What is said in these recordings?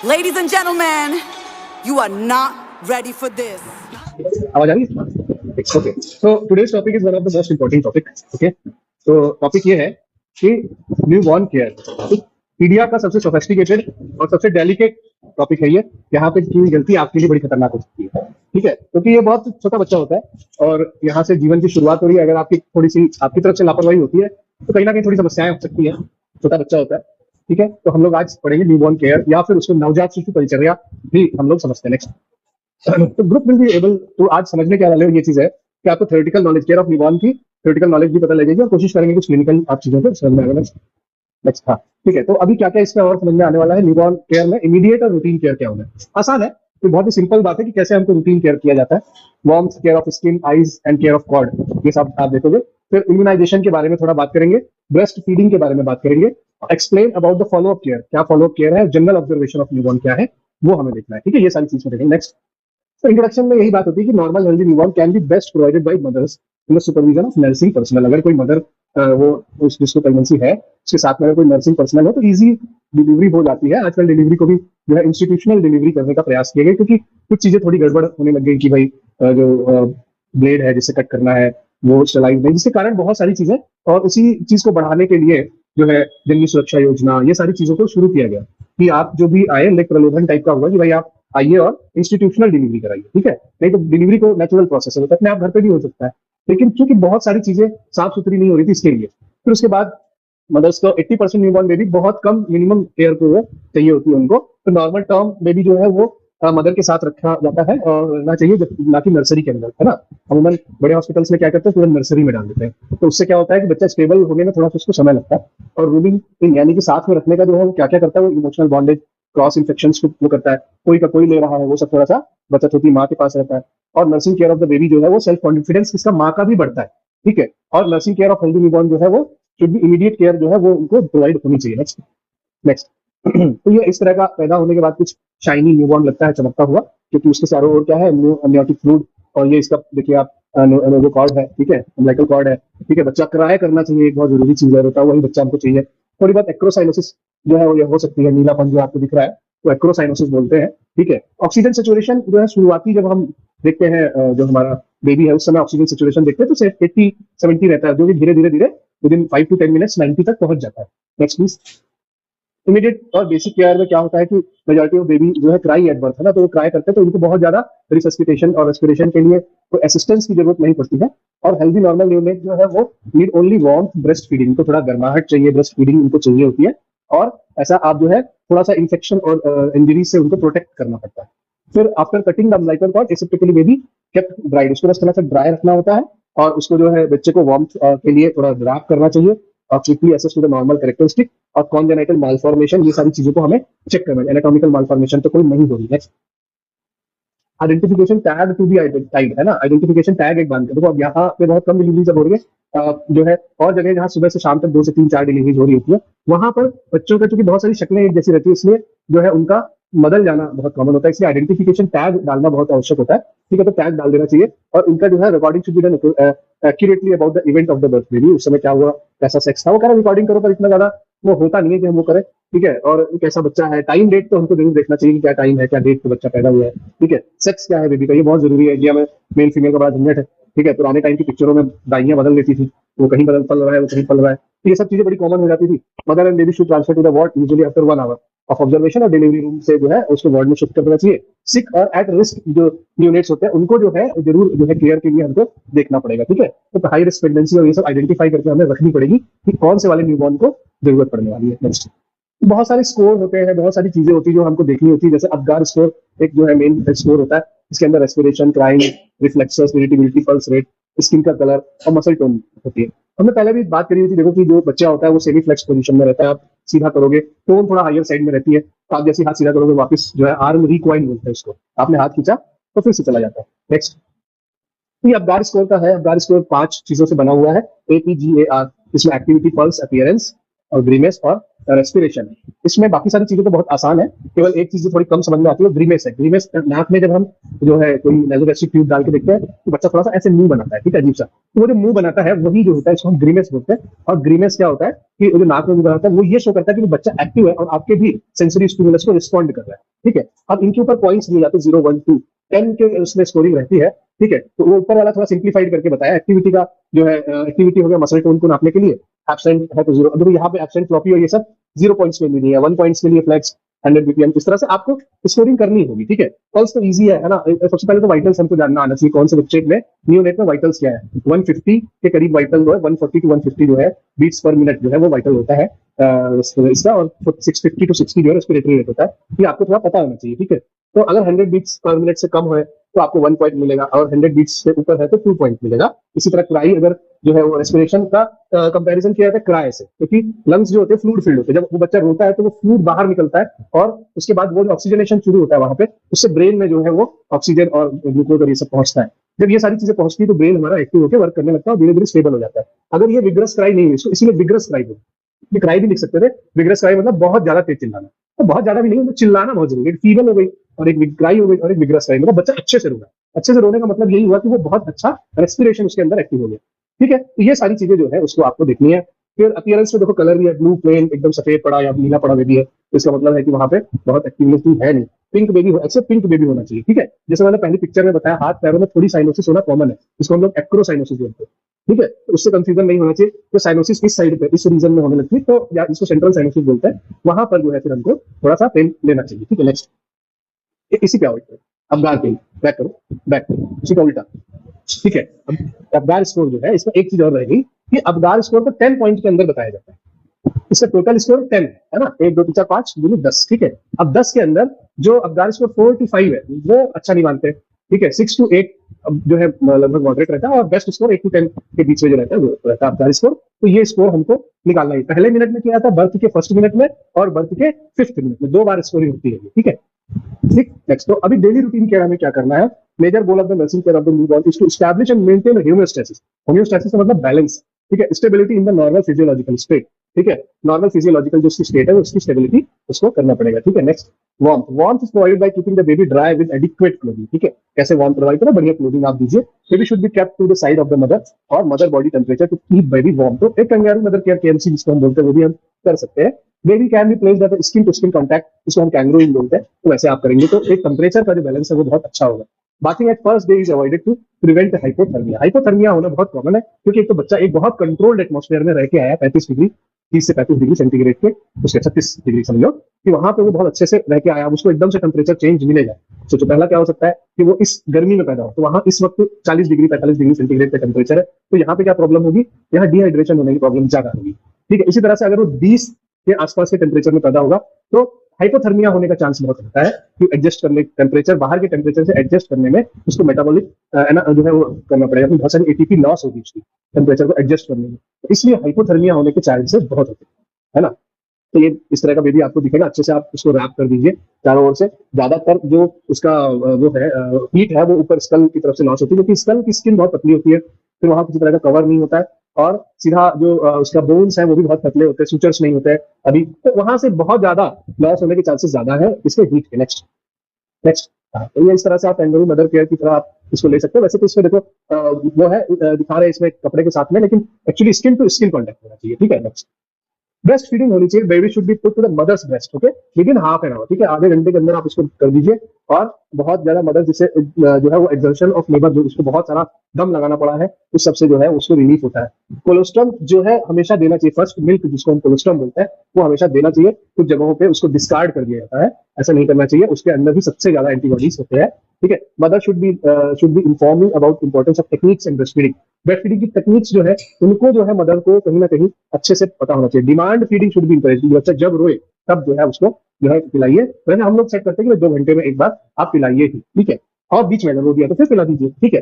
Ladies and gentlemen, you are not ready for this. आवाज आ रही है? Okay, so today's topic is one of the most important topic. Okay, तो topic ये है कि newborn care पीडिया का सबसे सोफिस्टिकेटेड और सबसे डेलिकेट टॉपिक है ये. यहाँ पे की गलती आपके लिए बड़ी खतरनाक हो सकती है. ठीक है, क्योंकि ये बहुत छोटा बच्चा होता है और यहाँ से जीवन की शुरुआत हो रही है. अगर आपकी थोड़ी सी आपकी तरफ से लापरवाही होती है तो कहीं ना कहीं थोड़ी समस्याएं हो सकती है. छोटा बच्चा होता है. ठीक है, तो हम लोग आज पढ़ेंगे न्यूबॉर्न केयर या फिर उसको नवजात शिशु परिचर्या भी हम लोग समझते हैं. नेक्स्ट, तो group will be able to आज समझने के वाले ये चीज है कि आपको theoretical knowledge care of newborn की थ्योरेटिकल नॉलेज भी पता लगेगी और कोशिश करेंगे कुछ क्लिनिकल आप चीजों को समझ में आएगा. नेक्स्ट, हाँ ठीक है. तो अभी क्या क्या इसमें और समझ में आने वाला है. न्यूबॉर्न केयर में इमीडिएट और रूटीन केयर क्या होना है. आसान है, तो बहुत ही सिंपल बात है कि कैसे हमको रूटीन केयर किया जाता है. Warmth, care of skin, eyes and care of cord, ये सब आप देखोगे. फिर इम्यूनाइजेशन के बारे में थोड़ा बात करेंगे. ब्रेस्ट फीडिंग के बारे में बात करेंगे. Explain about the follow up care, क्या फॉलोअप केयर है. जनरल ऑब्जर्वेशन ऑफ न्यूबॉर्न क्या है वो हमें देखना है. ठीक है, ये सारी चीजें देखेंगे. नेक्स्ट, तो इंट्रोडक्शन में यही बात होती है कि normal healthy newborn can be best provided by mother's in the supervision of nursing personal. अगर कोई मदर वो उस जिसको प्रेगनेंसी है उसके साथ में अगर कोई नर्सिंग पर्सनल हो तो इजी डिलीवरी हो जाती है. आजकल डिलीवरी को भी जो है इंस्टीट्यूशनल डिलीवरी करने का प्रयास किया गया, क्योंकि कुछ चीजें थोड़ी गड़बड़ होने लग गई कि भाई जो ब्लेड है जिससे कट करना है वो स्टेलाइज नहीं, जिसके कारण बहुत सारी चीजें. और उसी चीज को बढ़ाने के लिए जो है जननी सुरक्षा योजना, ये सारी चीजों को शुरू किया गया कि आप जो भी आए लेक प्रलोभन टाइप का हुआ कि भाई आप आइए और इंस्टीट्यूशनल डिलीवरी कराइए. ठीक है, नहीं तो डिलीवरी को नेचुरल प्रोसेस है, अपने आप घर पे भी हो सकता है. लेकिन क्योंकि बहुत सारी चीजें साफ सुथरी नहीं हो रही थी इसके लिए फिर उसके बाद मदर्स को 80% न्यूबॉर्न बेबी बहुत कम मिनिमम केयर को चाहिए होती है उनको. तो नॉर्मल टर्म बेबी जो है वो मदर के साथ रखा जाता है और ना चाहिए ना कि नर्सरी के अंदर, है ना. अमूमन बड़े हॉस्पिटल्स में क्या करते हैं पूरा नर्सरी में डाल देते हैं. तो उससे क्या होता है कि बच्चा स्टेबल होने में थोड़ा सा उसको समय लगता है. और रूमिंग इन यानी कि साथ में रखने का जो है वो क्या क्या करता है, वो इमोशनल बॉन्डेज, क्रॉस इन्फेक्शन को वो करता है. कोई का कोई ले रहा है वो सब थोड़ा सा बचत होती है, माँ के पास रहता है. और nursing care of the baby जो है वो सेल्फ कॉन्फिडेंस इसका माँ का भी बढ़ता है. ठीक है, और nursing care of healthy newborn जो है वो शुड बी इमीडिएट केयर जो है वो उनको प्रोवाइड होनी चाहिए. नेक्स्ट, नेक्स्ट तो ये इस तरह का पैदा होने के बाद कुछ शाइनी न्यूबॉर्न लगता है चमकता हुआ, क्योंकि उसके चारों ओर क्या है अम्नियोटिक फ्लूइड. और ये इसका देखिए आप नोवो कॉर्ड है. ठीक है, अम्बिलिकल कॉर्ड है. ठीक है, बच्चा क्राई करना चाहिए, एक बहुत जरूरी चीज है, होता है वही बच्चा हमको चाहिए. थोड़ी बहुत एक्रोसाइनोसिस जो है वो ये हो सकती है, नीलापन जो आपको दिख रहा है तो एक्रोसाइनोसिस बोलते हैं. ठीक है, ऑक्सीजन सेचुरेशन जो है शुरुआती जब हम देखते हैं जो हमारा बेबी है उस समय ऑक्सीजन सेचुरेशन देखते हैं तो सिर्फ 80-70 रहता है, जो कि धीरे धीरे धीरे विद इन 5 to 10 मिनट्स 90 तक पहुंच जाता है. Next please. इमीडिएट और बेसिक केयर में क्या होता है कि मेजॉरिटी ऑफ बेबी जो है क्राई एट बर्थ है ना, तो वो क्राई करते हैं तो उनको बहुत ज्यादा रिसस्पिटेशन और रेस्पिरेशन के लिए कोई असिस्टेंस की जरूरत नहीं पड़ती है. और हेल्दी नॉर्मल न्यूनेट जो है वो need only warmth breast feeding, को थोड़ा गर्माहट चाहिए, ब्रेस्ट फीडिंग उनको चाहिए होती है. और ऐसा आप जो है थोड़ा सा इन्फेक्शन और इंजरी से उनको प्रोटेक्ट करना पड़ता है. फिर after cutting the umbilical cord aseptically baby kept dried, उसको बस थोड़ा सा ड्राई रखना होता है और उसको जो है बच्चे को वार्मथ के लिए थोड़ा रैप करना चाहिए और quickly assess to the normal characteristic. और कॉन्जेनाइटल मालफॉर्मेशन, ये सारी चीजों को हमें चेक करना है. एनाटॉमिकल मालफॉर्मेशन तो कोई नहीं हो रही है. Identification tag to be identified, है ना. आइडेंटिफिकेशन टैग एक बांध के देखो. अब यहाँ पे बहुत कम डिलीवरी जब हो रही है जो है, और जगह जहाँ सुबह से शाम तक 2 से 3 4 डिलीवरी हो रही होती है वहां पर बच्चों का चूंकि बहुत सारी शक्लें एक जैसी रहती है इसलिए जो है उनका बदल जाना बहुत कॉमन होता है. इसलिए आइडेंटिफिकेशन टैग डालना बहुत आवश्यक होता है. ठीक है, तो टैग डाल देना चाहिए. और उनका जो है recording should be done accurately about the event of the birth baby. उस समय क्या हुआ, कैसा सेक्स था, वो कह रहा रिकॉर्डिंग करो, पर इतना ज्यादा वो होता नहीं है कि हम वो करें. ठीक है, और कैसा बच्चा है, टाइम डेट तो हमको जरूर देखना चाहिए कि क्या टाइम है, क्या डेट पे बच्चा पैदा हुआ है. ठीक है, सेक्स क्या है बेबी का, ये बहुत जरूरी है. इंडिया में मेल फीमेल का बड़ा झंझट है. ठीक है, पुराने टाइम की पिक्चरों में दाइयां बदल देती थी, वो कहीं बदल पल रहा है, वो कहीं पल रहा है. तो ये सब चीजें बड़ी कॉमन हो जाती थी. Mother and baby should transfer to the ward usually after 1 hour of observation. और डिलीवरी रूम से जो है उसको वार्ड में शिफ्ट कर देना चाहिए. सिक और एट रिस्क जो यूनिट्स होते हैं उनको जो है जरूर जो है केयर के लिए हमको देखना पड़ेगा. ठीक है, तो हाई रिस्क प्रेगनेंसी और ये सब आइडेंटिफाई करके हमें रखनी पड़ेगी कि कौन से वाले न्यूबॉर्न को जरूरत पड़ने वाली है. नेक्स्ट, बहुत सारे स्कोर होते हैं, बहुत सारी चीजें होती है जो हमको देखनी होती है. जैसे अबगार स्कोर एक जो है मेन स्कोर होता है, इसके अंदर respiration, crying, reflexes, irritability, pulse rate, skin का कलर और मसल टोन होती है. हमने पहले भी बात करी थी, देखो कि जो बच्चा होता है वो सेमी फ्लेक्स पोजीशन में रहता है. आप सीधा करोगे टोन थोड़ा हायर साइड में रहती है. तो आप जैसे हाथ सीधा करोगे वापस जो है आर्म रिक्वाइन बोलते हैं उसको, आपने हाथ खींचा तो फिर से चला जाता है. नेक्स्ट, ये अबगार स्कोर का है. अबगार स्कोर 5 चीजों से बना हुआ है. APGAR, इसमें एक्टिविटी, पल्स, अपीयरेंस और ग्रीनेस और रेस्पिरेशन है। इसमें बाकी सारी चीजें तो बहुत आसान है, केवल एक चीज जो थोड़ी कम समझ में आती है ग्रीमेस है। ग्रीमेस नाक में जब हम जो है कोई नेजोगैस्ट्रिक ट्यूब डाल के देखते हैं तो बच्चा थोड़ा सा ऐसे मुंह बनाता है, ठीक है, अजीब सा। तो वो जो मुंह बनाता है वही जो होता है इसको हम ग्रीमेस बोलते हैं। और ग्रीमेस क्या होता है कि वो जो नाक में मुंह बनाता है वो ये शो करता है कि बच्चा एक्टिव है और आपके भी सेंसरी स्टिमुलस को रिस्पॉन्ड कर रहा है, ठीक है। अब इनके ऊपर पॉइंट्स दिए जाते हैं 0, 1, 2, 10 के उसमें स्कोरिंग रहती है, ठीक है। तो वो ऊपर वाला थोड़ा सिंप्लीफाइड करके बताया एक्टिविटी का जो है, एक्टिविटी हो गया मसल टोन को नापने के लिए, एब्सेंट है तो 0। अब यहाँ पे एब्सेंट फ्लॉपी और ये सब 0 पॉइंट्स के लिए नहीं है, 1 पॉइंट्स के लिए फ्लैक्स 100 बीपीएम। इस तरह से आपको स्कोरिंग करनी होगी, ठीक है। पल्स तो इजी है ना। सबसे पहले तो वाइटल्स हमको जानना आना चाहिए, कौन से बच्चे में नियोनेट में वाइटल्स क्या है। 150 के करीब वाइटल जो है, 140 टू 150 जो है बीट्स पर मिनट जो है वो वाइटल होता है इसका। और 650 टू 60 जो है रेस्पिरेटरी रेट होता है। ये आपको थोड़ा पता होना चाहिए, ठीक है। तो अगर 100 बीट्स पर मिनट से कम है तो आपको 1 पॉइंट मिलेगा, और 100 बीट्स से ऊपर है तो 2 पॉइंट मिलेगा। इसी तरह क्राई अगर जो है वो रेस्पिरेशन का कंपैरिजन किया जाता है क्राई से, क्योंकि लंग्स जो होते हैं फ्लूइड फिल्ड होते हैं। जब वो बच्चा रोता है तो वो फ्लूइड बाहर निकलता है और उसके बाद वो जो ऑक्सीजनेशन शुरू होता है वहां पे, उससे ब्रेन में जो है वो ऑक्सीजन और ग्लूकोज और ये सब पहुंचता है। जब ये सारी चीजें पहुंचती है तो ब्रेन हमारा एक्टिव होकर वर्क करने लगता है और धीरे धीरे स्टेबल हो जाता है। अगर ये विग्रस क्राई नहीं है, इसको इसीलिए विग्रस क्राई बोलते हैं। क्राई भी लिख सकते थे, विग्रस क्राई मतलब बहुत ज्यादा तेज चिल्लाना। तो बहुत ज्यादा भी नहीं, मतलब चिल्लाना बहुत जरूरी है। फीबल हो गई और एक क्राई हो गई और एक विग्रस क्राई, मतलब बच्चा अच्छे से रोना। अच्छे से रोने का मतलब यही हुआ कि वो बहुत अच्छा रेस्पिरेशन उसके अंदर एक्टिव हो गया, ठीक है। तो ये सारी चीजें जो है उसको आपको देखनी है। फिर अपीयरेंस में देखो कलर भी है, ब्लू प्लेन एकदम सफेद पड़ा या नीला पड़ा बेबी है, तो इसका मतलब है कि वहां पे बहुत एक्टिविटी है नहीं। पिंक बेबी हो, एक्सेप्ट पिंक बेबी होना चाहिए, ठीक है। जैसे मैंने पहली पिक्चर में बताया, हाथ पैरों में थोड़ी साइनोसिस होना कॉमन है, इसको हम लोग एक्रोसाइनोसिस बोलते हैं, ठीक है। तो उससे कंफ्यूजन नहीं होना चाहिए। तो साइनोसिस इस साइड पे इस रीजन में होने लगती है तो या इसको सेंट्रल साइनोसिस बोलते हैं, वहां पर जो है फिर हमको थोड़ा सा पेन लेना चाहिए, ठीक है। नेक्स्ट इसी पे आओ, अबगार पेन, बैक करो, बैक करो, इसी का उल्टा, ठीक है। अब अबगार स्कोर जो है इसमें एक चीज और रहेगी कि अबगार स्कोर को 10 पॉइंट के अंदर बताया जाता है। इसका टोटल स्कोर 10 है ना, 1, 2, 3, 4, 5 गुनी 10, ठीक है। अब 10 के अंदर जो अबगार स्कोर 4 to 5 है वो अच्छा नहीं मानते, ठीक है। 6 to 8 जो है लगभग मॉडरेट रहता है, और बेस्ट स्कोर 8 to 10 के बीच में जो रहता है वो रहता है अबगार स्कोर। तो ये स्कोर हमको निकालना है। पहले मिनट में किया था, बर्थ के फर्स्ट मिनट में और बर्थ के 5th मिनट में 2 बार स्कोरिंग होती है, ठीक है। ठीक, नेक्स्ट। तो अभी डेली रूटीन के हमें क्या करना है। Major goal of the nursing care of the newborn is to establish and maintain homeostasis. Homeostasis का मतलब बैलेंस, ठीक है। Stability in the normal physiological state, ठीक है। नॉर्मल फिजियोलॉजिकल जो उसकी स्टेट है उसकी स्टेबिलिटी उसको करना पड़ेगा, ठीक है। Next, warmth is provided by keeping the baby dry with adequate clothing, ठीक है। कैसे वार्मथ प्रोवाइड करें, बढ़िया क्लोथिंग आप दीजिए। Baby should be kept to the side of the mother और mother body temperature to keep baby warm. तो एक कंगारू मदर केयर केएमसी जिसको हम बोलते हैं वो भी हम कर सकते हैं। Baby can be placed at skin to skin contact, इसको हम कैंगरूइंग बोलते हैं। तो वैसे आप करेंगे तो एक टेम्परेचर का जो बैलेंस है वो बहुत अच्छा होगा। Bathing at first day is avoided to prevent hypothermia. Hypothermia होना बहुत कॉमन है क्योंकि एक तो बच्चा एक बहुत कंट्रोल्ड एटमॉस्फेयर में रह के आया 35 डिग्री, 30 से 35 डिग्री सेंटीग्रेड के, उसके 36 डिग्री समझो कि वहां पे वो बहुत अच्छे से रह के आया, उसको एकदम से टेम्परेचर चेंज मिलेगा। तो पहला क्या हो सकता है कि वो इस गर्मी में पैदा हो, तो वहां इस वक्त 40 डिग्री 45 डिग्री सेंटीग्रेड का टेम्परेचर है, तो यहाँ पे क्या प्रॉब्लम होगी, यहाँ डिहाइड्रेशन होने की प्रॉब्लम ज्यादा होगी, ठीक है। इसी तरह से अगर वो 20 के आसपास के टेम्परेचर में पैदा होगा तो हाइपोथर्मिया होने का चांस बहुत होता है कि एडजस्ट करने टेम्परेचर, बाहर के टेम्परेचर से एडजस्ट करने में उसको मेटाबॉलिक जो है वो करना पड़ेगा, बहुत सारी एटीपी लॉस होगी उसकी टेम्परेचर को एडजस्ट करने में। तो इसलिए हाइपोथर्मिया होने के चांसेस बहुत होते हैं, है ना। तो ये इस तरह का बेबी आपको दिखेगा, अच्छे से आप उसको रैप कर दीजिए चारों ओर से। ज्यादातर जो उसका वो है हीट है वो ऊपर स्कल की तरफ से लॉस होती है, क्योंकि स्कल की स्किन बहुत पतली होती है, फिर वहां किसी तरह का कवर नहीं होता है, और सीधा जो उसका बोन्स है वो भी बहुत पतले होते हैं, सूचर्स नहीं होते हैं अभी, तो वहां से बहुत ज्यादा लॉस होने के चांसेस ज्यादा है इसके हीट के। नेक्स्ट नेक्स्ट, तो ये इस तरह से आप कैंगरू मदर केयर की तरह आप इसको ले सकते हो। वैसे तो इसमें देखो वो है दिखा रहे हैं इसमें कपड़े के साथ में, लेकिन actually skin to skin contact होना चाहिए, ठीक है। नेक्स्ट, ब्रेस्ट फीडिंग होनी चाहिए, baby should be put to the mother's breast, okay, within half an hour, ठीक है। आधे घंटे के अंदर आप इसको कर दीजिए। और बहुत ज्यादा मदर जिसे जो है वो एक्सर्शन ऑफ लेबर, जो उसको बहुत सारा दम लगाना पड़ा है, उस सबसे जो है उसको रिलीफ होता है। कोलोस्ट्रम जो है हमेशा देना चाहिए, फर्स्ट मिल्क जिसको हम कोलोस्ट्रम बोलते हैं वो हमेशा देना चाहिए। कुछ जगहों पे उसको डिस्कार्ड कर दिया जाता है, ऐसा नहीं करना चाहिए, उसके अंदर भी सबसे ज्यादा एंटीबॉडीज होते हैं, ठीक है। Mother should be informing about importance of techniques and breast feeding. Breast feeding की टेक्निक्स जो है उनको जो है मदर को कहीं ना कहीं अच्छे से पता होना चाहिए। Demand feeding should be encourage, बच्चा जब रोए तब जो है उसको जो है पिलाइए। वैसे हम लोग सेट करते हैं कि 2 घंटे में एक बार आप पिलाइए ही, ठीक है। और बीच में अगर रो दिया तो फिर पिला दीजिए, ठीक है।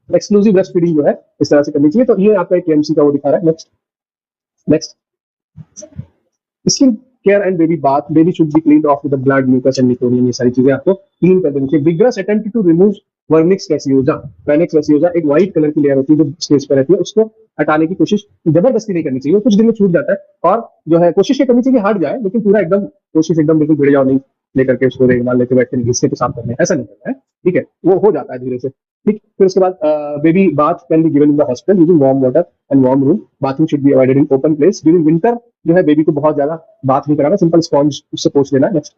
एक्सक्लूसिव ब्रेस्ट फीडिंग जो है इस तरह से करनी चाहिए। तो ये आपका एक केएमसी का वो दिखा रहा है। Next next, skin care and baby bath, baby should be clean off with blood, mucus and meconium, ये सारी चीजें आपको क्लीन कर देनी चाहिए। Vigorous attempt to remove vernix caseosa, vernix caseosa एक व्हाइट कलर की लेयर होती है जो स्टेज पर रहती है, उसको हटाने की कोशिश जबरदस्ती नहीं करनी चाहिए, कुछ दिन में छूट जाता है। और जो है कोशिश ये करनी चाहिए हट जाए, लेकिन पूरा एकदम कोशिश एकदम बिल्कुल भिड़ जाओ नहीं, लेकर के उसको रेगमाल लेके बैठ के घिसके पेशाब करने, ऐसा नहीं करना है, ठीक है, वो हो जाता है धीरे से। ठीक, फिर उसके बाद baby bath can be given in the hospital using warm water and warm room, bathing should be avoided in open place during winter. जो है बेबी को बहुत ज्यादा बात नहीं कराना, सिंपल स्पॉन्ज उससे पोंछ लेना। नेक्स्ट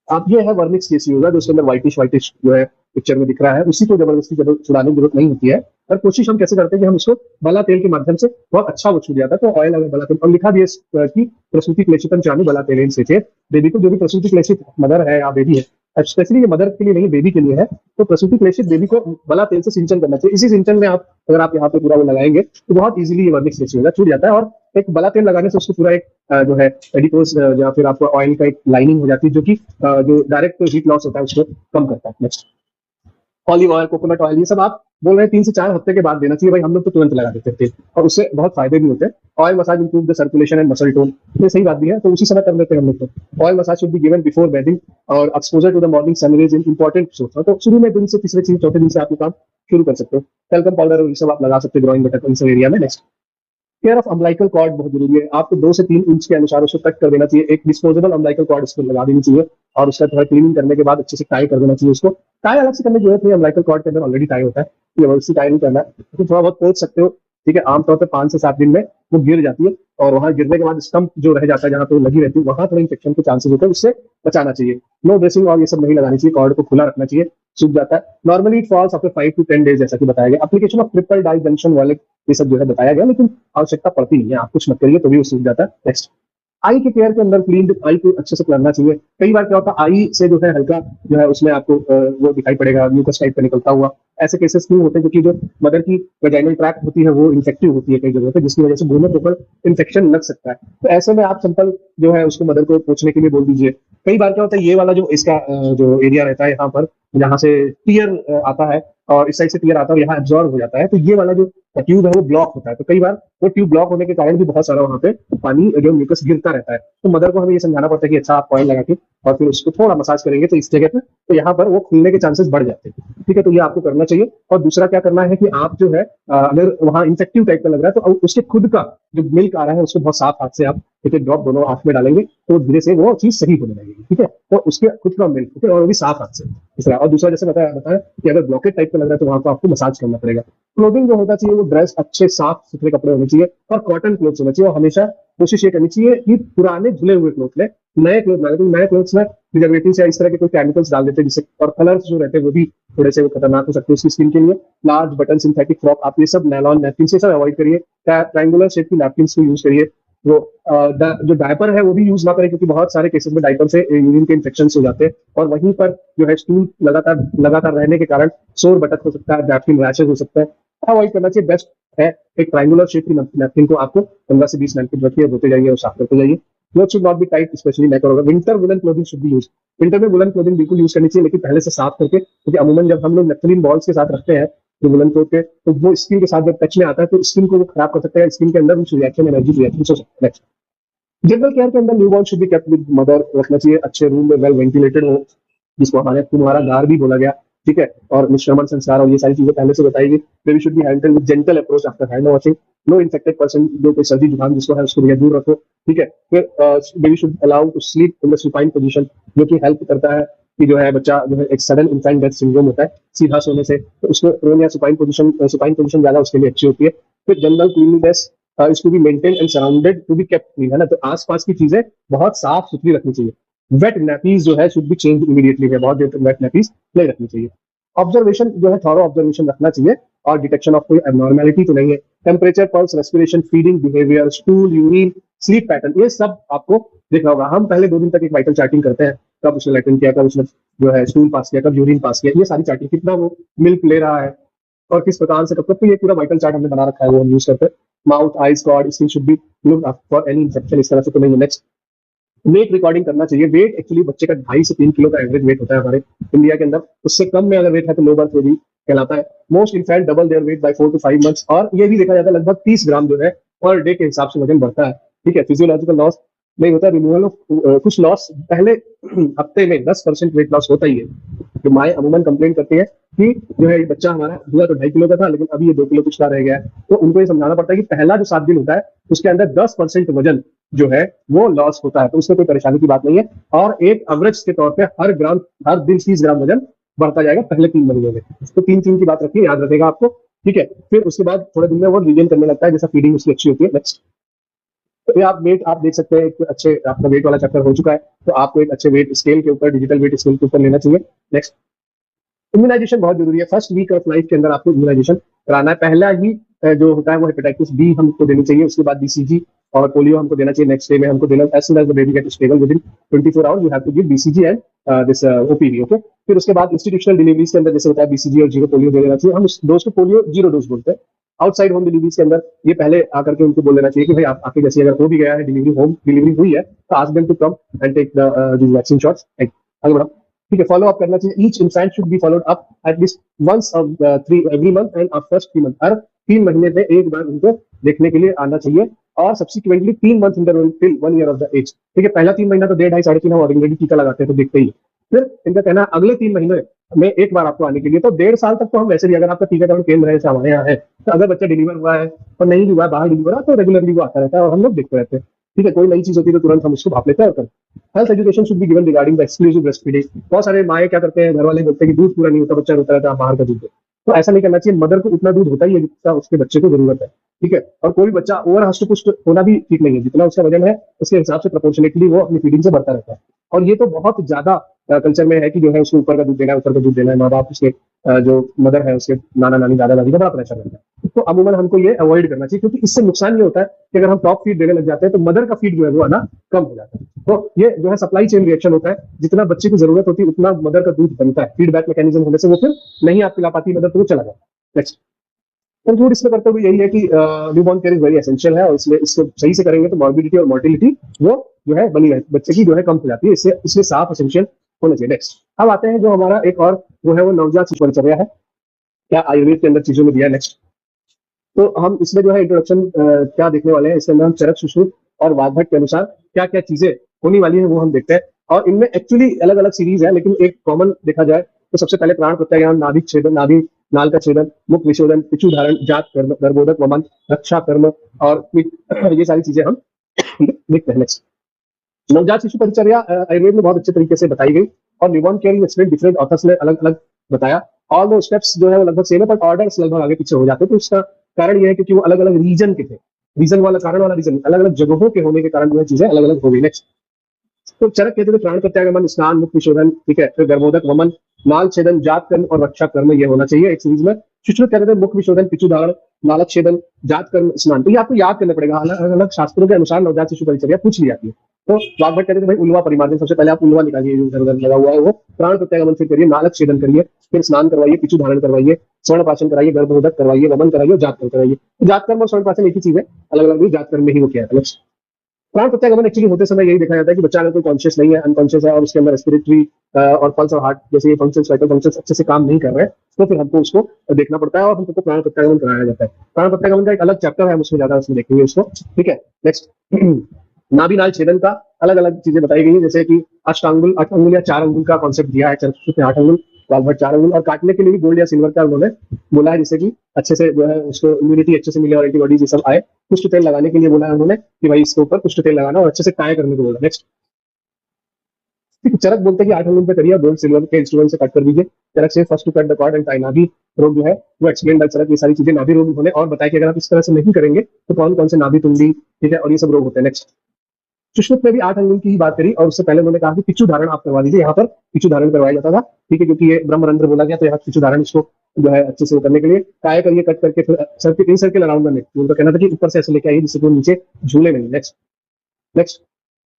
अब ये है वर्निक्स कैसियोजा जो उसके अंदर व्हाइटिश व्हाइटिश जो है पिक्चर में दिख रहा है, उसी को जबरदस्ती छुड़ाने की जरूरत नहीं होती है। और कोशिश हम कैसे करते हैं कि हम उसको बला तेल के माध्यम से बहुत अच्छा वो छूट जाता है, तो ऑयल अगर बला तेल, और लिखा भी है कि प्रसूति क्लेशितम चालू बला तेल से बेबी को जो भी प्रसूति क्लेशित मदर है या बेबी है, स्पेशली ये मदर के लिए नहीं बेबी के लिए है, तो प्रसूति क्लेशित बेबी को बला तेल से सिंचन करना चाहिए। इसी सिंचन में आप अगर आप यहाँ पे पूरा वो लगाएंगे तो बहुत इजीली ये वर्निक्स कैसियोजा छूट जाता है। और एक बला तेल लगाने से उसको पूरा एक जो है एडिपोज या फिर आपको ऑयल का एक लाइनिंग हो जाती है, जो कि जो डायरेक्ट हीट लॉस होता है उसको कम करता है। Next olive oil, coconut oil, ये सब आप बोल रहे हैं 3 से 4 हफ्ते के बाद देना चाहिए। भाई हम लोग तो तुरंत लगा देते थे और उससे बहुत फायदे भी होते हैं। Oil massage improve the circulation and muscle tone, ये सही बात भी है, तो उसी समय कर लेते हैं हम लोग। तो oil massage should be given before bathing और exposure to the morning sunrays in important source, तो शुरू में दिन से तीसरे चौथे दिन से आप ये काम शुरू कर सकते हो। टेल्कम पाउडर और ये सब आप लगा सकते हो ग्रोइंग बटन इन सब एरिया में। Next care of umbilical cord बहुत जरूरी है, आपको 2 से 3 इंच के अनुसार उसको कट कर देना चाहिए। एक डिस्पोजेबल अम्बिलिकल कॉर्ड इसको लगा देनी चाहिए और उसका थोड़ा क्लीनिंग करने के बाद अच्छे से टाई कर देना चाहिए। उसको टाई अलग से करने की जरूरत नहीं, अम्बिलिकल कॉर्ड के अंदर ऑलरेडी टाई होता है, ये वैसे टाई नहीं करना है, तो थोड़ा बहुत पोंछ सकते हो। ठीक है, आमतौर पर 5 से 7 दिन में वो गिर जाती है और वहां गिरने के बाद स्टम्प जो रह जाता है जहां पे वो लगी रहती है, वहां थोड़ा इन्फेक्शन के चांसेस होते हैं, उससे बचाना चाहिए। नो ड्रेसिंग और ये सब नहीं लगानी चाहिए, कॉर्ड को खुला रखना चाहिए, सूख जाता है। Normally it falls after 5 to 10 days, जैसा कि बताया गया। Application of triple dye junction वाले ये सब जो है बताया गया, लेकिन आवश्यकता पड़ती नहीं है, आप कुछ मत करिए तो भी वो सूख जाता है। नेक्स्ट आई के केयर के अंदर क्लीन आई को अच्छे से करना चाहिए। कई बार क्या होता है आई से जो है हल्का जो है उसमें आपको वो दिखाई पड़ेगा म्यूकस टाइप का निकलता हुआ, ऐसे केसेस क्यों होते हैं? क्योंकि जो मदर की वेजाइनल ट्रैक्ट होती है वो इन्फेक्टिव होती है कई जगह पे, जिसकी वजह से दोनों के ऊपर इन्फेक्शन लग सकता है। तो ऐसे में आप सिंपल जो है उसको मदर को पोंछने के लिए बोल दीजिए। कई बार क्या होता है ये वाला जो इसका जो एरिया रहता है यहाँ पर जहाँ से टीयर आता है और इस साइड से टीयर आता है और यहाँ एब्जॉर्ब हो जाता है, तो ये वाला जो ट्यूब है वो ब्लॉक होता है, तो कई बार वो ट्यूब ब्लॉक होने के कारण भी बहुत सारा वहाँ पे पानी जो म्यूकस गिरता रहता है। तो मदर को हमें ये समझाना पड़ता है कि अच्छा आप ऑयल लगा के और फिर उसको थोड़ा मसाज करेंगे तो इस जगह पे तो यहाँ पर वो खुलने के चांसेस बढ़ जाते हैं। ठीक है, तो ये आपको करना चाहिए। और दूसरा क्या करना है कि आप जो है अगर वहाँ इन्फेक्टिव टाइप का लग रहा है तो उसके खुद का जो मिल्क आ रहा है उसको बहुत साफ हाथ से आप एक ड्रॉप दोनों हाथ में डालेंगे तो धीरे से वो चीज सही होने लगेगी। ठीक है, तो उसके खुद का मिल्क, ठीक है, और वो भी साफ हाथ से। तीसरा और दूसरा जैसे बताया कि अगर ब्लॉकेट टाइप का लग रहा है तो वहां पर आपको मसाज करना पड़ेगा। क्लोथिंग जो होता चाहिए वो ड्रेस अच्छे साफ सुथरे कपड़े होने चाहिए और कॉटन क्लोथ्स होने चाहिए। और हमेशा कोशिश ये करनी चाहिए कि पुराने धुले हुए क्लोथ ले, नए क्लोथ ना, तो नए क्लोथ्स में प्रिजर्वेटिव्स या इस तरह के कोई केमिकल्स डाल देते हैं जिससे, और कलर्स जो रहते हैं वो भी थोड़े से वो खतरनाक हो सकते हैं उसकी स्किन के लिए। लार्ज बटन सिंथेटिक फ्रॉक, आप ये सब नायलॉन नैपकिन से सब अवॉइड करिए। ट्रायंगुलर शेप की नैपकिन को यूज करिए। वो जो डायपर है वो भी यूज ना करें क्योंकि बहुत सारे केसेस में डायपर से यूरिन के इन्फेक्शन हो जाते हैं और वहीं पर जो है स्टूल लगातार लगातार रहने के कारण सोर बटक हो सकता है, नैपकिन रैशेज हो सकता है, अवॉइड करना चाहिए। बेस्ट है एक ट्रायंगुलर शेप की नैपकिन को आपको 15 से 20 नैपकिन रखिए, धोते जाइए और साफ करते जाइए। Cloth should not be tight, specially neck और winter woollen clothing should be use. Winter में वुलन क्लोथिंग बिल्कुल यूज करनी चाहिए, लेकिन पहले से साफ करके, क्योंकि अमूमन जब हम लोग नेफ्थलीन बॉल्स के साथ रखते हैं जो वुलन क्लोथ के, तो वो स्किन के साथ जब टच में आता है तो स्किन को वो खराब कर सकता है, स्किन के अंदर कुछ रिएक्शन एलर्जी रिएक्शन हो सकता है। जनरल केयर के अंदर newborn should be kept with mother, रखना चाहिए अच्छे रूम में, वेल वेंटिलेटेड हो, जिसको हमारे तुम्हारा घर भी बोला गया। ठीक है, और निश्रमण संस्कार और ये सारी चीजें पहले से बताई गई। Baby should be handled with gentle approach after hand washing. No infected person, जो कोई सर्दी जुकाम जिसको है उसको दूर रखो। ठीक है, फिर baby should allow to sleep in the supine position, जो कि हेल्प करता है कि जो है बच्चा जो है एक सडन इन्फेंट डेथ सिंड्रोम होता है सीधा सोने से, तो उसको प्रोन या सुपाइन पोजीशन ज्यादा उसके लिए अच्छी होती है। फिर जनरल क्लीनलीनेस इसको भी maintain and surrounded to be kept clean, है ना, तो आसपास की चीजें बहुत साफ सुथरी रखनी चाहिए। वेट नैपीज जो है शुड बी चेंज इमीडिएटली है, बहुत देर तक वेट नैपीज नहीं रखनी चाहिए। ऑब्जर्वेशन जो है थॉरो ऑब्जर्वेशन रखना चाहिए और डिटेक्शन ऑफ कोई एबनॉर्मेलिटी तो नहीं है। Temperature, pulse, respiration, feeding behaviour, stool, urine, sleep pattern, ये सब आपको देखना होगा। हम पहले 2 दिन तक एक वाइटल चार्टिंग करते हैं, कब उसने लैट्रिन किया, कब उसने जो है स्टूल पास किया, कब यूरिन पास किया, ये सारी चार्टिंग, कितना वो मिल्क ले रहा है और किस प्रकार से कब, तो ये पूरा वाइटल चार्ट हमने बना रखा है, वो हम यूज करते हैं। Mouth, eyes, God, skin should be looked for any infection, इस तरह से तो नहीं। नेक्स्ट वेट रिकॉर्डिंग करना चाहिए। वेट एक्चुअली बच्चे का 2.5 से 3 किलो का एवरेज वेट होता है हमारे इंडिया के अंदर, उससे कम में अगर वेट है तो लो बर्थ बेबी कहलाता है। Most infant double their weight by 4 to 5 months, और ये भी देखा जाता है लगभग 30 ग्राम जो है पर डे के हिसाब से वजन बढ़ता है। ठीक है, फिजियोलॉजिकल लॉस नहीं होता, रिमूवल ऑफ कुछ लॉस पहले हफ्ते में 10% वेट लॉस होता ही है। तो माए अमूमन कंप्लेंट करती है कि जो है ये बच्चा हमारा हुआ तो 2.5 किलो का था, लेकिन अभी ये 2 किलो कुछ का रह गया है। तो उनको ये समझाना पड़ता है कि पहला जो 7 दिन होता है उसके अंदर 10% वजन जो है वो लॉस होता है, तो उसमें कोई परेशानी की बात नहीं है। और एक एवरेज के तौर पर हर दिन 30 ग्राम वजन बढ़ता जाएगा पहले 3 महीने में। तो 3-3 की बात रखिए, याद रखेगा आपको, ठीक है। फिर उसके बाद थोड़े दिन में वो रिगेन करने लगता है जैसा फीडिंग उसकी अच्छी होती है। नेक्स्ट, तो ये आप वेट आप देख सकते हैं, एक अच्छे आपका वेट वाला चक्कर हो चुका है, तो आपको एक अच्छे वेट स्केल के ऊपर, डिजिटल वेट स्केल के ऊपर लेना चाहिए। नेक्स्ट, इम्यूनाइजेशन बहुत जरूरी है। फर्स्ट वीक ऑफ लाइफ के अंदर आपको इम्यूनाइजेशन कराना है। पहला ही जो होता है वो हेपेटाइटिस बी हमको देनी चाहिए, उसके बाद बीसीजी और पोलियो हमको देना चाहिए। नेक्स्ट डे में हमको देना, as soon as the baby get stable within इन 24 hours you have to give BCG and this OPV, okay. फिर उसके बाद इंस्टीट्यूशनल डिलीवरीज के अंदर जैसे होता है बीसीजी और जीरो पोलियो दे देना चाहिए। हम उस डोज को पोलियो जीरो डोज बोलते हैं। आउटसाइड होम डिलीवरीज के अंदर ये पहले आकर के उनको बोल देना चाहिए कि भाई आप आपके जैसे अगर हो भी गया है, डिलीवरी होम डिलीवरी हुई है, तो ask them to come and take the vaccine shots. आगे बढ़ो, ठीक है। फॉलो अप करना चाहिए। Each infant should be followed up at least once every month and after 3 month. हर 3 महीने में एक बार उनको देखने के लिए आना चाहिए, और subsequently 3 month interval till 1 year of the age, ठीक है। पहला 3 महीना तो 1.5, 2.5, 3 हम ऑलरेडी टीका लगाते हैं तो देखते ही। फिर इनका कहना है अगले 3 महीने में एक बार आपको आने के लिए, तो 1.5 साल तक तो हम वैसे भी, अगर आपका टीकाकरण केंद्र है जैसे हमारे यहाँ है, तो अगर बच्चा डिलीवर हुआ है और नहीं भी हुआ है, बाहर डिलीवर हुआ, तो रेगुलरली वो आता रहता है और हम लोग देखते रहते हैं, ठीक है। कोई नई चीज होती है तो तुरंत हम उसको भाप लेते हैं और करते हैं। Health education should be given regarding the exclusive breast feeding. बहुत सारे माए क्या करते हैं, घर वाले बोलते हैं कि दूध पूरा नहीं होता, बच्चा रोता रहता है, बाहर का दूध दो। तो ऐसा नहीं करना चाहिए। मदर को उतना दूध होता ही है जितना उसके बच्चे को जरूरत है, ठीक है। और कोई बच्चा ओवर हष्ट पुष्ट होना भी ठीक नहीं है। जितना उसका वजन है उसके हिसाब से प्रोपोर्शनेटली वो अपनी फीडिंग से बढ़ता रहता है। और ये तो बहुत ज्यादा कल्चर में है कि जो है उसको ऊपर का दूध देना है, ऊपर का दूध देना है। माँ बाप उसके जो मदर है उसके नाना नानी दादा दादी का बड़ा प्रेशर रहता है। तो अमूमन हमको ये अवॉइड करना चाहिए, क्योंकि इससे नुकसान ये होता है कि अगर हम टॉप फीड देने लग जाते हैं तो मदर का फीड जो है वो आना कम हो जाता है। तो ये जो है सप्लाई चेन रिएक्शन होता है, जितना बच्चे की जरूरत होती है उतना मदर का दूध बनता है। फीडबैक मैकेनिज्म होने से वो फिर नहीं आप पिला पाती मदर, तो वो चला जाता है। नेक्स्ट, कंक्लूड इसमें करते हुए यही है कि newborn care is very essential है, और इसमें इसको सही से करेंगे तो मॉर्बिडिटी और मोर्टिलिटी वो जो है बनी रहे, बच्चे की जो है कम हो जाती है। इसलिए साफ एसेंशियल होना चाहिए। नेक्स्ट, अब आते हैं जो हमारा एक और वो है वो नवजात शिशु परिचर्या है, क्या आयुर्वेद के अंदर चीजों में दिया है। नेक्स्ट, तो हम इसमें जो है इंट्रोडक्शन क्या देखने वाले हैं, इसके अंदर हम चरक शिशु और वाग्भट के अनुसार क्या क्या चीजें होने वाली है वो हम देखते हैं। और इनमें एक्चुअली अलग अलग सीरीज है, लेकिन एक कॉमन देखा जाए तो सबसे पहले प्राण प्रत्याज्ञान, नाभिक छेदन, नाभि नाल का छेदन, मुख विशोधन, पिचु धारण, जात कर्म, गर्भोदक वमन, रक्षा कर्म और ये सारी चीजें हम देखते हैं। नेक्स्ट, नवजात शिशु परिचर्या आयुर्वेद में बहुत अच्छे तरीके से बताई गई, और newborn care explain different authors ने अलग अलग बताया। ऑल दो स्टेप्स जो है वो लगभग सेम है, पर ऑर्डर्स लगभग आगे पीछे हो जाते हैं। तो इसका कारण यह है क्योंकि वो अलग अलग रीजन के थे, रीजन वाला कारण वाला रीजन अलग अलग जगहों के होने के कारण जो है चीजें अलग अलग हो गई। नेक्स्ट, तो चरक कहते थे प्राण प्रत्यागमन, स्नान, मुख विशोधन, ठीक है। फिर गर्भोदक वमन, नाल छेदन, जात कर्म और रक्षा कर्म ये होना चाहिए एक सीरीज में। सुश्रुत कहते थे मुख विशोधन, पिचु धारण, नालक छेदन, जात कर्म, स्नान। तो ये आपको याद करना पड़ेगा, अलग अलग शास्त्रों के अनुसार नवजात शिशु परिचर्या पूछ ली जाती है। तो वाग्भट कहते थे भाई उल्वा परिमार्जन, सबसे पहले आप उल्वा निकालिए जो इधर उधर लगा हुआ है वो, प्राण प्रत्यागमन फिर करिए, नालक छेदन करिए, फिर स्नान करवाइए, पिचु धारण करवाइए, स्वर्ण पाचन कराइए, गर्भोदक करवाइए, वमन कराइए, जात कर्म कराइए। जात कर्म और स्वर्ण पाचन एक ही चीज है, अलग अलग नहीं, जात कर्म में ही वो क्या है। प्राण प्रत्यागमन एक्चुअली होते समय यही देखा जाता है कि बच्चा अगर कोई कॉन्शियस नहीं है, अनकॉन्शियस है, और उसके अंदर रेस्पिरेटरी और पल्स और हार्ट जैसे फंक्शंस, वाइटल फंक्शंस अच्छे से काम नहीं कर रहे हैं, तो फिर हमको उसको देखना पड़ता है और हमको प्राण प्रत्यागमन कराया जाता है। प्राण प्रत्यागमन का एक अलग चैप्टर है, हम उसमें ज्यादा उसमें देखेंगे उसको, ठीक है। नेक्स्ट, नाभि नाल छेदन का अलग अलग चीजें बताई गई है, जैसे कि अष्टांगुल, 8 अंगुल या 4 अंगुल का कॉन्सेप्ट दिया है, चरक में 8 अंगुल, वाग्भट 4 अंगुल, और काटने के लिए भी गोल्ड या सिल्वर का उन्होंने बोला है, जिससे कि अच्छे से जो है उसको इम्यूनिटी अच्छे से मिले और एंटीबॉडीज ये सब आए। कुष्ठ तेल लगाने के लिए बोला है उन्होंने कि भाई इसके ऊपर कुष्ठ तेल लगाना और अच्छे से टाई करने को बोला। नेक्स्ट, चरक बोलते हैं कि 8 अंगुल पे करिए, गोल्ड सिल्वर के इंस्ट्रूमेंट से कट कर दीजिए। चरक से first to cut the cord and tie. नाभि रोग जो है वो एक्सप्लेन बाय चरक, ये सारी चीजें नाभि रोग होने और बताया कि अगर आप इस तरह से नहीं करेंगे तो कौन कौन से नाभि तुंडी, ठीक है, और ये सब रोग होते हैं। नेक्स्ट, सुश्रुत में भी 8 अंगुल की ही बात करी, और उससे पहले उन्होंने कहा कि पिचु धारण आप करवा दीजिए, यहाँ पर पिचु धारण करवाया जाता था, ठीक है, क्योंकि ये ब्रह्मरंध्र बोला गया, तो यहाँ पिचु धारण इसको जो है अच्छे से करने के लिए काय करिए, कट करके फिर सर्किल इन सर्किल अराउंड में उनका कहना था कि ऊपर से ऐसे लेके आइए जिससे कि नीचे झूले नहीं। नेक्स्ट, नेक्स्ट,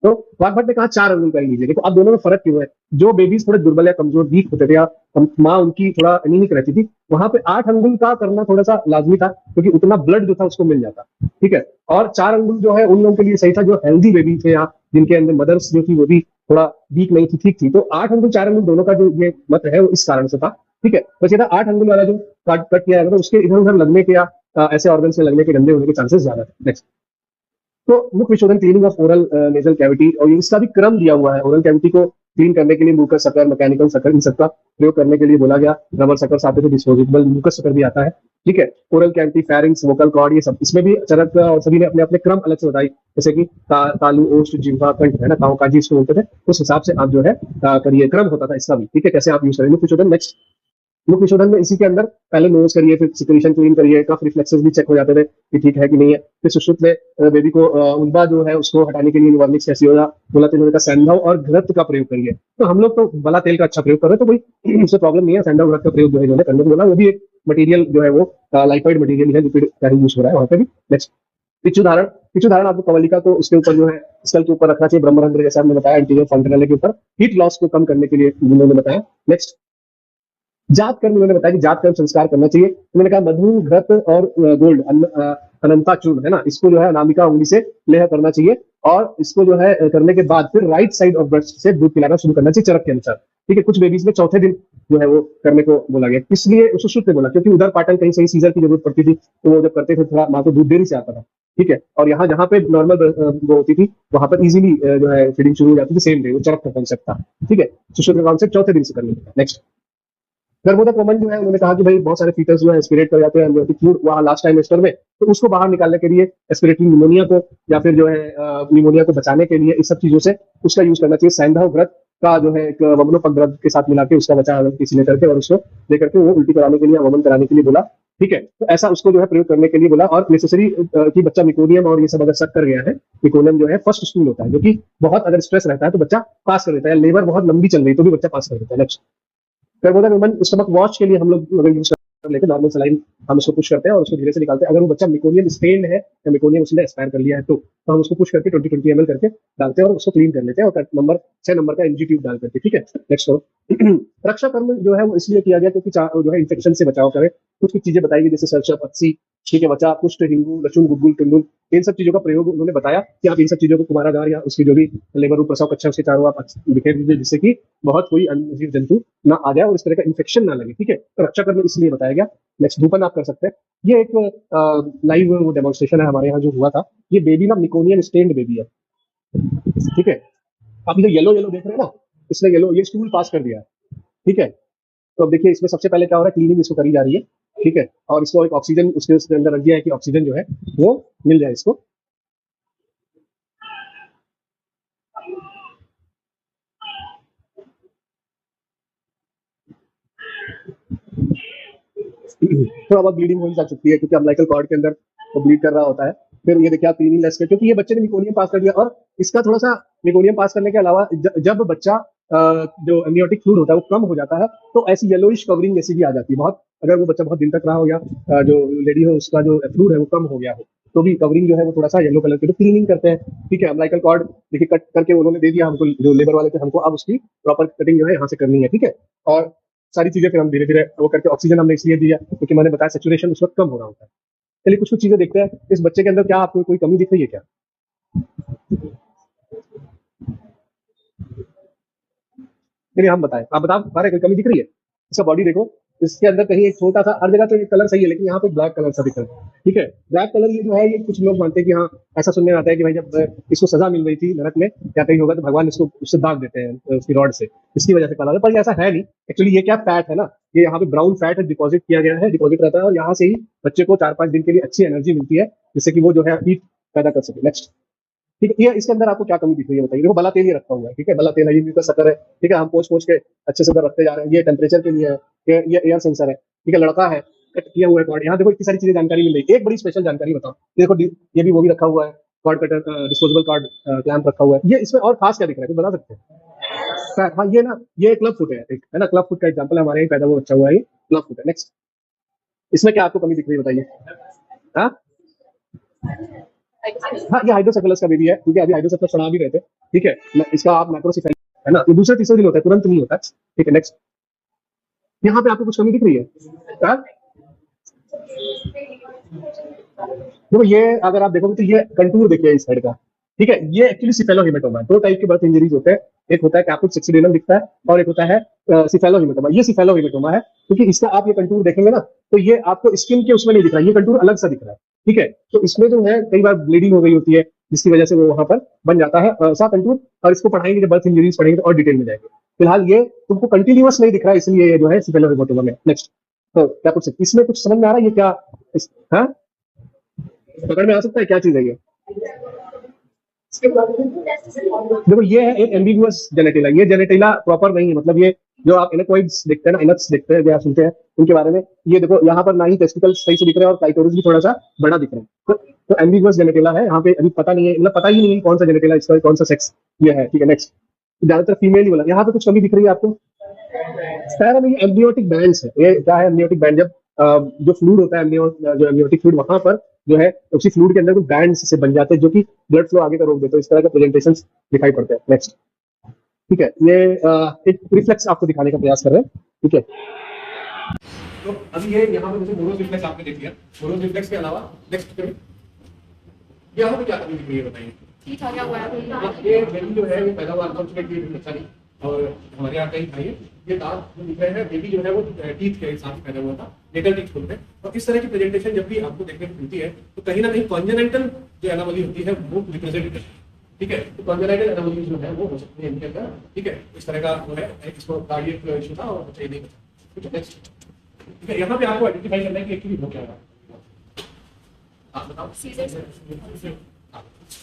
तो वाग्भट ने कहा 4 अंगुल कर लीजिए। देखो अब दोनों में फर्क क्यों है, जो बेबीज थोड़े दुर्बल या कमजोर वीक होते थे या माँ उनकी थोड़ा एनीमिक रहती थी, वहां पे 8 अंगुल का करना थोड़ा सा लाजमी था, क्योंकि उतना ब्लड जो था उसको मिल जाता, ठीक है। और 4 अंगुल जो है उन लोगों के लिए सही था जो हेल्दी बेबी थे या जिनके अंदर मदर्स जो थी वो भी थोड़ा वीक नहीं थी, ठीक थी। तो 8 अंगुल 4 अंगुल दोनों का जो ये मत है वो इस कारण से था, ठीक है। बस ये था 8 अंगुल वाला जो कट किया गया था उसके इधर उधर लगने के या ऐसे ऑर्गन से लगने के गंदे होने के चांसेस ज्यादा थे। नेक्स्ट, तो मुख विशोधन, cleaning of oral nasal cavity, और इसका भी क्रम दिया हुआ है। ओरल कैविटी को क्लीन करने के लिए मूकस सकर, मैकेनिकल सकर, इन सबका प्रयोग करने के लिए बोला गया। रबर सकर्स आते थे, डिस्पोजेबल मूकस सकर भी आता है, ठीक है। Oral cavity, pharynx, vocal cord, ये सब इसमें भी चरक और सभी ने अपने अपने क्रम अलग से बताई, जैसे कि तालु, ओष्ठ, जिह्वा, कंठ, है ना, ताऊ काजी इसको बोलते थे। उस हिसाब से आप जो है करिए, क्रम होता था इसका भी, ठीक है, कैसे आप यूज करेंगे मुख विशोधन। नेक्स्ट, मुख विशोधन में इसी के अंदर पहले नोज करिए, फिर सिक्रीशन क्लीन करिए, कफ रिफ्लेक्सेस भी चेक हो जाते थे कि ठीक है कि नहीं है। फिर सुश्रुत में बेबी को उल्बा जो है उसको हटाने के लिए निवार्निक्स कैसी होगा, बोला तेल का सैंधव और घृत का प्रयोग करिए। तो हम लोग तो बला तेल का अच्छा प्रयोग कर रहे हैं, तो कोई उससे प्रॉब्लम नहीं है। सैंधव घृत का प्रयोग जो है इन्होंने करने को बोला, वो भी एक मटेरियल जो है वो लाइफाइड मटेरियल है, लिक्विड का यूज हो रहा है वहां पे भी। नेक्स्ट, पिच्चू धारण। पिच्चू धारण आपको कवलिका को उसके ऊपर जो है स्कल के ऊपर रखना चाहिए, ब्रह्मरंध्र जैसा हमने बताया, एंटीरियर फंटनल के ऊपर हीट लॉस को कम करने के लिए उन्होंने बताया। नेक्स्ट, जात कर्म, उन्होंने बताया कि जात कर्म संस्कार करना चाहिए। उन्होंने कहा मधु, घृत और गोल्ड, अनंता चूर्ण, है ना, इसको जो है अनामिका उंगली से लेह करना चाहिए, और इसको जो है करने के बाद फिर राइट साइड ऑफ ब्रेस्ट से दूध पिलाना शुरू करना चाहिए चरक के अनुसार, ठीक है। कुछ बेबीज में चौथे दिन जो है वो करने को बोला गया, इसलिए सुश्रुत ने बोला, क्योंकि उधर पाटन कहीं सही सीजर की जरूरत पड़ती थी, तो वो जब करते थे थोड़ा माँ को दूध देरी से आता था, ठीक है। और यहाँ जहाँ पे नॉर्मल वो होती थी वहां पर इजीली जो है फीडिंग शुरू हो जाती थी सेम डे, वो चरक का कॉन्सेप्ट था, ठीक है। सुश्रुत का कॉन्सेप्ट चौथे दिन से करने का। नेक्स्ट, गर्भोदक वमन जो है, उन्होंने कहा कि भाई बहुत सारे फीटर्स जो है एस्पिरेट कर जाते हैं एम्ब्रियोटिक फ्लूइड वहाँ लास्ट टाइमेस्टर में, तो उसको बाहर निकालने के लिए एस्पिरेटरी निमोनिया को, या फिर जो है निमोनिया को बचाने के लिए इस सब चीजों से उसका यूज करना चाहिए। सैंधव घृत का जो है एक वमनोपद्रव के साथ मिला के उसका बचाव किसी ने करके और उसको लेकर के वो उल्टी कराने के लिए, वमन कराने के लिए बोला, ठीक है। तो ऐसा उसको जो है प्रयोग करने के लिए बोला। और नेसेसरी कि बच्चा मिकोनियम और ये सब अगर शक कर गया है, मिकोनियम जो है फर्स्ट स्टूल होता है, जो कि बहुत अगर स्ट्रेस रहता है तो बच्चा पास कर देता है, लेबर बहुत लंबी चल रही तो भी बच्चा पास कर देता है। Next, Garbhodaka woman stomach wash के लिए हम लोग अगर यूज कर लेते नॉर्मल सलाइन हम उसको पुश करते हैं और उसको धीरे से निकालते हैं। अगर वो बच्चा मिकोनियम स्टेन्ड है या मिकोनियम उसने एक्सपायर कर लिया है तो हम उसको पुश करके 20-20 ml करके डालते हैं और उसको क्लीन कर लेते हैं, और नंबर 6 नंबर का एनजी ट्यूब डाल करके, ठीक है। नेक्स्ट करो। रक्षा कर्म जो है वो इसलिए किया गया क्योंकि जो है इन्फेक्शन से बचाव करे। कुछ कुछ चीजें बताई गई जैसे सरचा, पत्सी, ठीक है, बच्चा, कुष्ठ, हिंगू, लचुन, गुग्गुल, टुंडुल, इन सब चीजों का प्रयोग उन्होंने बताया कि आप इन सब चीजों को कुमारागार या उसकी जो भी लेबर रूप प्रसव कक्षा उसके चारों आप बिखेर दीजिए, जिससे कि बहुत कोई अन्य जीव जंतु ना आ जाए और इस तरह का इन्फेक्शन ना लगे, ठीक है। तो रक्षा कर्म इसलिए बताया गया। नेक्स्ट, धूपन आप कर सकते हैं। ये एक लाइव वो डेमोन्स्ट्रेशन है हमारे यहाँ जो हुआ था। ये बेबी ना मिकोनियम स्टेन्ड बेबी है, ठीक है। आप इधर येलो येलो देख रहे हैं ना, इसमें येलो, ये स्टूल पास कर दिया है, ठीक है। तो अब देखिए इसमें सबसे पहले क्या हो रहा है, क्लीनिंग इसको करी जा रही है, ठीक है, और इसको एक ऑक्सीजन उसके अंदर रख दिया है कि ऑक्सीजन जो है वो मिल जाए इसको। थोड़ा बहुत ब्लीडिंग हो जा चुकी है क्योंकि अम्बिलिकल कॉर्ड के अंदर वो ब्लीड कर रहा होता है। फिर ये देखिए आप क्लीनिंग लेस क्योंकि ये बच्चे ने मिकोनियम पास कर दिया, और इसका थोड़ा सा मिकोनियम पास करने के अलावा जब बच्चा जो एमनियोटिक फ्लूइड होता है वो कम हो जाता है तो ऐसी येलोइश कवरिंग जैसी भी आ जाती है। बहुत अगर वो बच्चा बहुत दिन तक रहा हो या जो लेडी हो उसका जो फ्लूइड है वो कम हो गया हो तो भी कवरिंग जो है वो थोड़ा सा येलो कलर की, तो क्लीनिंग करते हैं, ठीक है। अम्बिलिकल कॉर्ड देखिए कट करके उन्होंने दे दिया हमको, जो लेबर वाले थे हमको, अब उसकी प्रॉपर कटिंग जो है यहाँ से करनी है, ठीक है। और सारी चीजें फिर हम धीरे धीरे वो करके, ऑक्सीजन हमने इसलिए दिया क्योंकि मैंने बताया सेचुरेशन उस वक्त कम हो रहा होता है। चलिए कुछ कुछ चीजें देखते हैं। इस बच्चे के अंदर क्या आपको कोई कमी दिख रही है क्या? चलिए हम बताएं, आप बता पा रहे कोई कमी दिख रही है? इसका बॉडी देखो, इसके अंदर कहीं एक छोटा सा, हर जगह तो ये कलर सही है लेकिन यहाँ पे ब्लैक कलर सा दिख रहा है, ठीक है। ब्लैक कलर ये जो है ये कुछ लोग मानते हैं कि हाँ, ऐसा सुनने में आता है कि भाई जब इसको सजा मिल रही थी नरक में या कहीं होगा तो भगवान इसको उससे दाग देते हैं उसकी रॉड से, इसकी वजह से काला होता है, पर ये ऐसा है नहीं। एक्चुअली ये क्या फैट है ना, ये यहाँ पे ब्राउन फैट है, डिपॉजिट किया गया है, डिपॉजिट रहता है और यहाँ से ही बच्चे को 4-5 दिन के लिए अच्छी एनर्जी मिलती है जिससे कि वो जो है हीट पैदा कर सके। नेक्स्ट, ठीक है, ये इसके अंदर आपको क्या कमी दिख रही है बताइए। देखो बला तेल ही रखा हुआ है, ठीक है, बला तेल है, ये का शक्कर है, ठीक है, हम पोछ पोछ के अच्छे से रखते जा रहे हैं। ये टेम्परेचर के लिए है, ये एयर सेंसर है, ठीक है, लड़का है, कट किया हुआ है कॉर्ड। यहाँ देखो इतनी सारी चीजें जानकारी मिल रही है। एक बड़ी स्पेशल जानकारी बताओ, ये देखो ये भी वो भी रखा हुआ है, cord cutter, disposable cord clamp रखा हुआ है। ये इसमें और खास क्या दिख रहा है कुछ बता सकते हैं? हाँ ये ना, ये क्लब फुट है, एक है ना, क्लब फुट का एग्जाम्पल है, हमारे यहाँ पैदा हुआ बच्चा हुआ है, क्लब फुट है। नेक्स्ट, इसमें क्या आपको कमी दिख रही है बताइए? हाँ हाँ, ये हाइड्रोसेफेलस का बेबी है, ठीक है, अभी हाइड्रोसेफेलस पढ़ा भी रहे थे, ठीक है। इसका आप मैक्रोसेफेलस है ना, ये दूसरे तीसरे दिन होता है, तुरंत नहीं होता, ठीक है। नेक्स्ट, यहाँ पे आपको कुछ कमी दिख रही है? हाँ? देखो ये अगर आप देखोगे तो ये कंटूर देखिए इस साइड का, ठीक है, ये एक्चुअली सिफेलोहेमेटोमा है। दो टाइप के बर्थ इंजरीज होते हैं, एक होता है कैपुट सक्सिडेनम दिखता है और एक होता है सिफेलोहेमेटोमा। ये सिफेलोहेमेटोमा है क्योंकि इसका आप ये कंटूर देखेंगे ना तो ये आपको स्किन के उसमें नहीं दिख रहा है, ये कंटूर अलग सा दिख रहा है, ठीक है। तो इसमें जो है कई बार ब्लीडिंग हो गई होती है जिसकी वजह से वो वहां पर बन जाता है सा कंटूर। और इसको पढ़ाएंगे जब बर्थ इंजरीज पढ़ेंगे तो और डिटेल में जाएंगे। फिलहाल ये तुमको कंटिन्यूअस नहीं दिख रहा है, इसलिए ये जो है सिपेलर रोबोटोमा में। नेक्स्ट, तो क्या कुछ इसमें कुछ समझ में आ रहा है ये क्या हाँ पकड़ में आ सकता है क्या चीज है ये? देखो ये है एक एम्बिगुअस जेनेटिला। ये जेनेटिला प्रॉपर नहीं है, मतलब ये जो आप एनेकोइड्स देखते हैं ना, इनक्स देखते हैं, जो आप सुनते हैं उनके बारे में, ये देखो यहाँ पर ना ही टेस्टिकल्स सही से दिख रहे हैं और क्लाइटोरिस भी थोड़ा सा बड़ा दिख रहा है। तो एम्बिगुअस जेनेटिला है यहाँ पे, अभी पता नहीं है, मतलब पता ही नहीं है कौन सा जेनेटिला इसका, कौन सा सेक्स ये है। ठीक है, नेक्स्ट, ज्यादातर फीमेल ही बोला। यहाँ पे कुछ कमी दिख रही है आपको? पैरा में ये एम्नियोटिक बैंड्स है। ये क्या है एम्नियोटिक बैंड? जब जो फ्लूइड होता है जो एम्नियोटिक फ्लूइड, वहां पर जो है उसी फ्लूइड के अंदर कुछ बैंड्स से बन जाते हैं जो कि ब्लड फ्लो आगे का रोक देते हैं। इस तरह के प्रेजेंटेशन दिखाई पड़ते हैं। नेक्स्ट, ठीक है, ये एक रिफ्लेक्स आपको दिखाने का प्रयास कर रहे हैं। ठीक है, तो अभी ये यहाँ पे जैसे मोरोस रिफ्लेक्स आपने देख लिया। मोरोस रिफ्लेक्स के अलावा नेक्स्ट करें, यहाँ पे क्या कमी दिख रही है बताइए? ये बेबी जो है ये पैदावार अनफॉर्चुनेटली अच्छा नहीं, और हमारे यहाँ कहीं भाई ये दांत जो दिख रहे हैं, बेबी जो है वो टीथ के साथ पैदा हुआ था, नेटल टीथ बोलते हैं। और इस तरह की प्रेजेंटेशन जब भी आपको देखने को मिलती है तो कहीं ना कहीं कॉन्जेनिटल जो एनामली होती है वो रिप्रेजेंट करती है। ठीक है, तो कॉन्जेनिटल एनामली जो है वो हो सकती है इनके अंदर। ठीक है, इस तरह का जो है इसको कार्डियक इशू था और बच्चा नहीं बचा। ठीक है, नेक्स्ट, ठीक है, यहाँ पे आपको आइडेंटिफाई करना है कि एक्चुअली हो क्या रहा है। आप बताओ।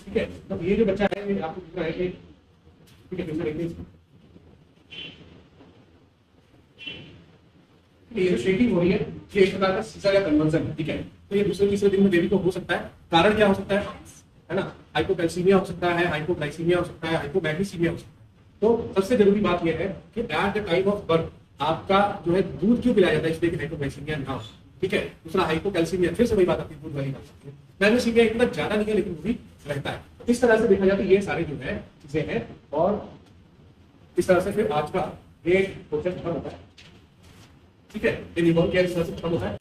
ठीक है, तो ये जो बच्चा है ये आपको दिख रहा है कि, ठीक है, फिर देखिए ये जो शेकिंग हो रही है ये एक प्रकार का सीजर या कन्वर्जन है। ठीक है, तो ये दूसरे तीसरे दिन में बेबी को हो सकता है। कारण क्या हो सकता है ना? हाइपोकैल्सीमिया हो सकता है, हाइपोग्लाइसीमिया हो सकता है, हाइपोमैग्नीसीमिया हो सकता है। तो सबसे जरूरी बात यह है कि at the time of birth आपका जो है दूध क्यों पिलाया जाता है, इसलिए कि हाइपोग्लाइसीमिया ना हो। ठीक है, दूसरा हाइपोकैल्सीमिया, फिर से वही बात आपकी दूध वाली बात है। मैग्नीसीमिया इतना ज्यादा नहीं है लेकिन वो भी रहता है। इस तरह से देखा जाए तो ये सारे जो है चीजें हैं, और इस तरह से फिर आज का एक प्रोसेस खत्म होता है। ठीक है, ये न्यूबॉर्न केयर इस तरह से खत्म होता है।